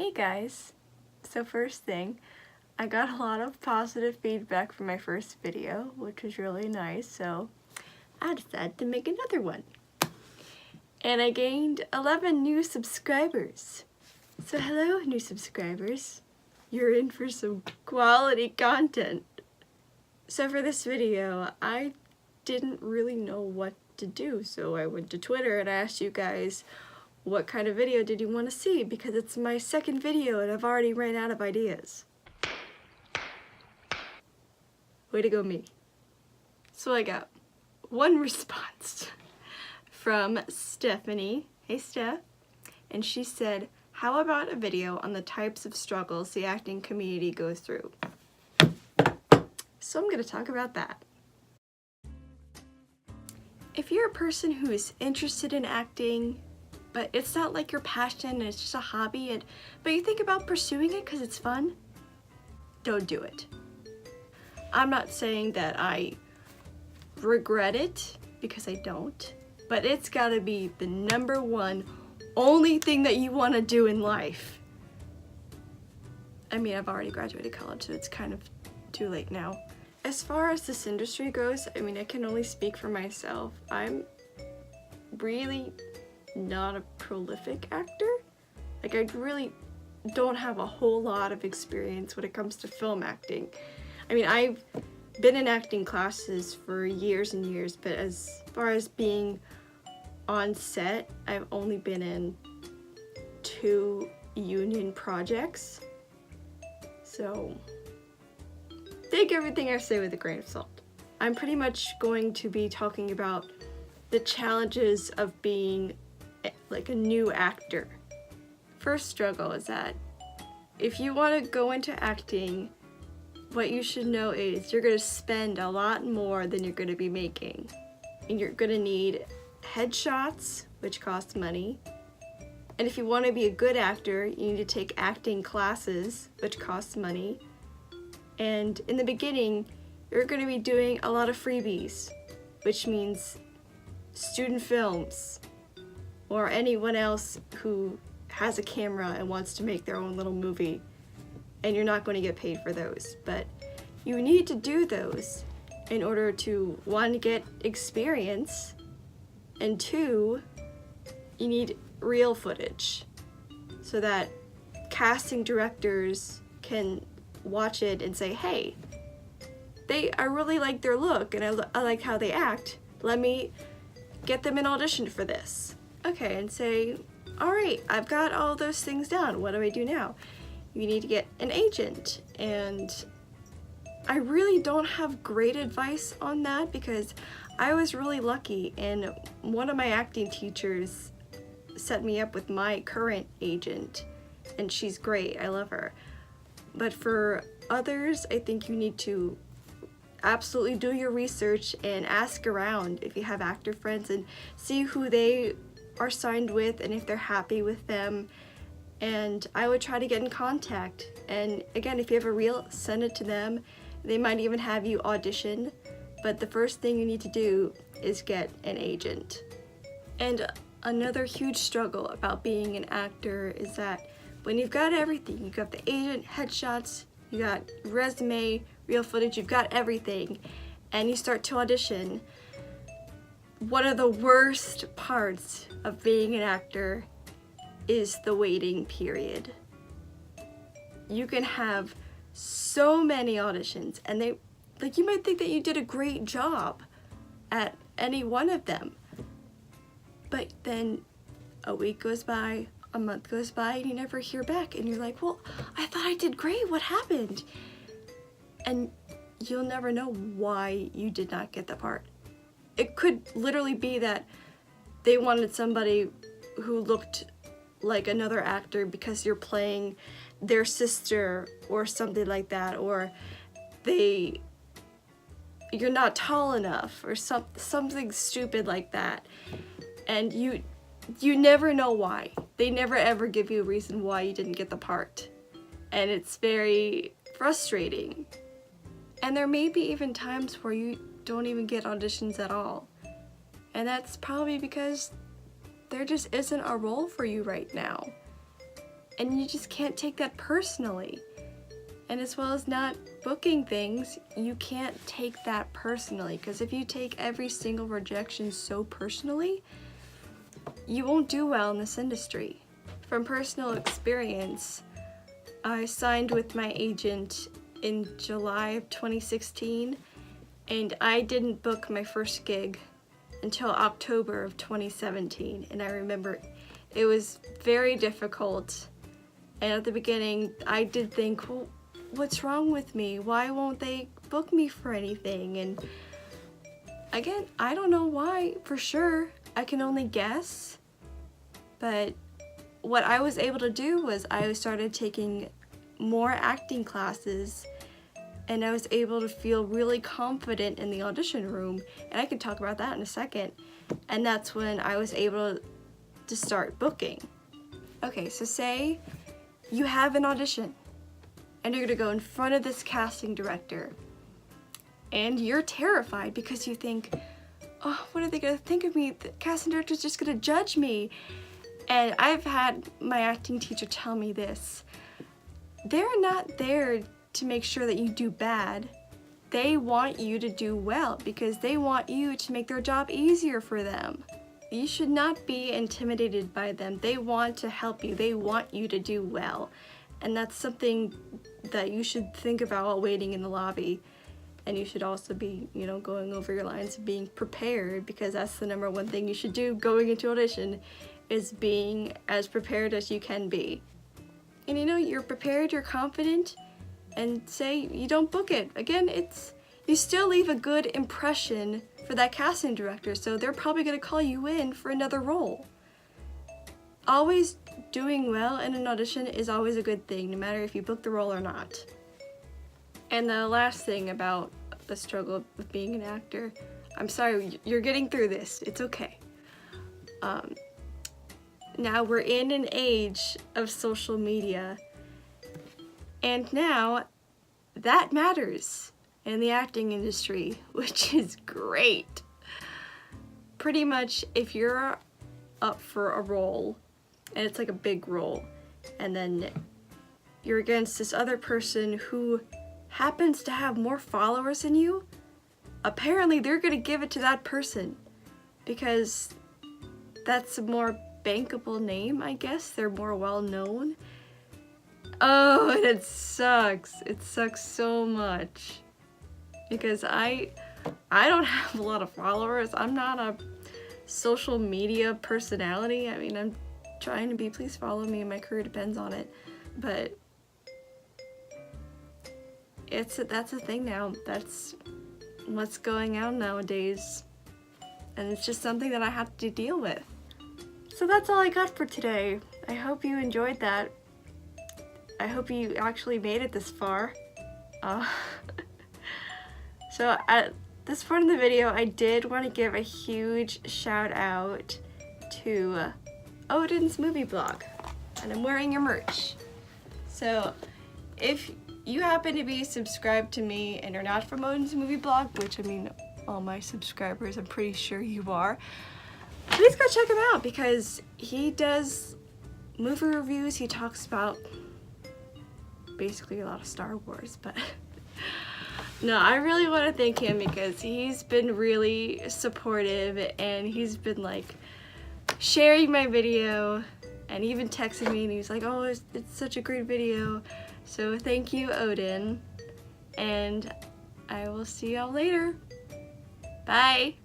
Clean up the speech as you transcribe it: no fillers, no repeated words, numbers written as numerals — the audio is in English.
Hey guys! So first thing, I got a lot of positive feedback from my first video, which was really nice, so I decided to make another one. And I gained 11 new subscribers. So hello, new subscribers. You're in for some quality content. So for this video, I didn't really know what to do, so I went to Twitter and I asked you guys what kind of video did you want to see, because it's my second video and I've already ran out of ideas. Way to go me. So I got one response from Stephanie. Hey Steph. And she said, how about a video on the types of struggles the acting community goes through? So I'm going to talk about that. If you're a person who is interested in acting, but it's not like your passion and it's just a hobby, but you think about pursuing it because it's fun, don't do it. I'm not saying that I regret it, because I don't, but it's gotta be the number one only thing that you want to do in life. I mean, I've already graduated college, so it's kind of too late now. As far as this industry goes, I mean, I can only speak for myself. I'm really not a prolific actor. Like, I really don't have a whole lot of experience when it comes to film acting. I mean, I've been in acting classes for years and years, but as far as being on set, I've only been in 2 union projects. So take everything I say with a grain of salt. I'm pretty much going to be talking about the challenges of being like a new actor. First struggle is that if you want to go into acting, what you should know is you're going to spend a lot more than you're going to be making. And you're going to need headshots, which costs money. And if you want to be a good actor, you need to take acting classes, which costs money. And in the beginning, you're going to be doing a lot of freebies, which means student films, or anyone else who has a camera and wants to make their own little movie, and you're not going to get paid for those. But you need to do those in order to, 1, get experience, and 2, you need real footage so that casting directors can watch it and say, hey, I really like their look and I like how they act. Let me get them an audition for this. Okay, and say, all right, I've got all those things down. What do I do now? You need to get an agent. And I really don't have great advice on that, because I was really lucky and one of my acting teachers set me up with my current agent, and she's great. I love her. But for others, I think you need to absolutely do your research and ask around if you have actor friends and see who they are signed with and if they're happy with them. And I would try to get in contact, and again, if you have a reel, send it to them. They might even have you audition, but the first thing you need to do is get an agent. And another huge struggle about being an actor is that when you've got everything, you've got the agent, headshots, you got resume, real footage, you've got everything, and you start to audition, one of the worst parts of being an actor is the waiting period. You can have so many auditions, and you might think that you did a great job at any one of them, but then a week goes by, a month goes by, and you never hear back, and you're like, well, I thought I did great, what happened? And you'll never know why you did not get the part. It could literally be that they wanted somebody who looked like another actor because you're playing their sister or something like that, or you're not tall enough, or something stupid like that. And you never know why. They never ever give you a reason why you didn't get the part. And it's very frustrating. And there may be even times where you don't even get auditions at all. And that's probably because there just isn't a role for you right now. and you just can't take that personally. And as well as not booking things, you can't take that personally, because if you take every single rejection so personally, you won't do well in this industry. From personal experience, I signed with my agent in July of 2016, and I didn't book my first gig until October of 2017. And I remember it was very difficult, and at the beginning I did think, well, what's wrong with me? Why won't they book me for anything? And again, I don't know why for sure. I can only guess. But what I was able to do was I started taking more acting classes, and I was able to feel really confident in the audition room. And I could talk about that in a second. And that's when I was able to start booking. Okay, so say you have an audition, and you're gonna go in front of this casting director, and you're terrified because you think, oh, what are they gonna think of me? The casting director's just gonna judge me. And I've had my acting teacher tell me this: they're not there to make sure that you do bad. They want you to do well because they want you to make their job easier for them. You should not be intimidated by them. They want to help you. They want you to do well. And that's something that you should think about while waiting in the lobby. And you should also be, going over your lines and being prepared, because that's the number one thing you should do going into audition, is being as prepared as you can be. And you're prepared, you're confident, and say you don't book it. Again, you still leave a good impression for that casting director, so they're probably gonna call you in for another role. Always doing well in an audition is always a good thing, no matter if you book the role or not. And the last thing about the struggle with being an actor, I'm sorry, you're getting through this, it's okay. Now we're in an age of social media, and now that matters in the acting industry, which is great. Pretty much if you're up for a role, and it's like a big role, and then you're against this other person who happens to have more followers than you, apparently they're gonna give it to that person because that's a more bankable name, I guess. They're more well known. Oh, and it sucks. It sucks so much because I don't have a lot of followers. I'm not a social media personality. I mean, I'm trying to be. Please follow me. My career depends on it. But that's a thing now. That's what's going on nowadays. And it's just something that I have to deal with. So that's all I got for today. I hope you enjoyed that. I hope you actually made it this far. So at this point in the video, I did want to give a huge shout out to Odin's Movie Blog, and I'm wearing your merch. So if you happen to be subscribed to me and you're not from Odin's Movie Blog, which I mean, all my subscribers, I'm pretty sure you are, please go check him out because he does movie reviews. He talks about basically a lot of Star Wars, but no, I really want to thank him because he's been really supportive and he's been like sharing my video and even texting me, and he's like, oh, it's such a great video. So thank you, Odin, and I will see y'all later. Bye.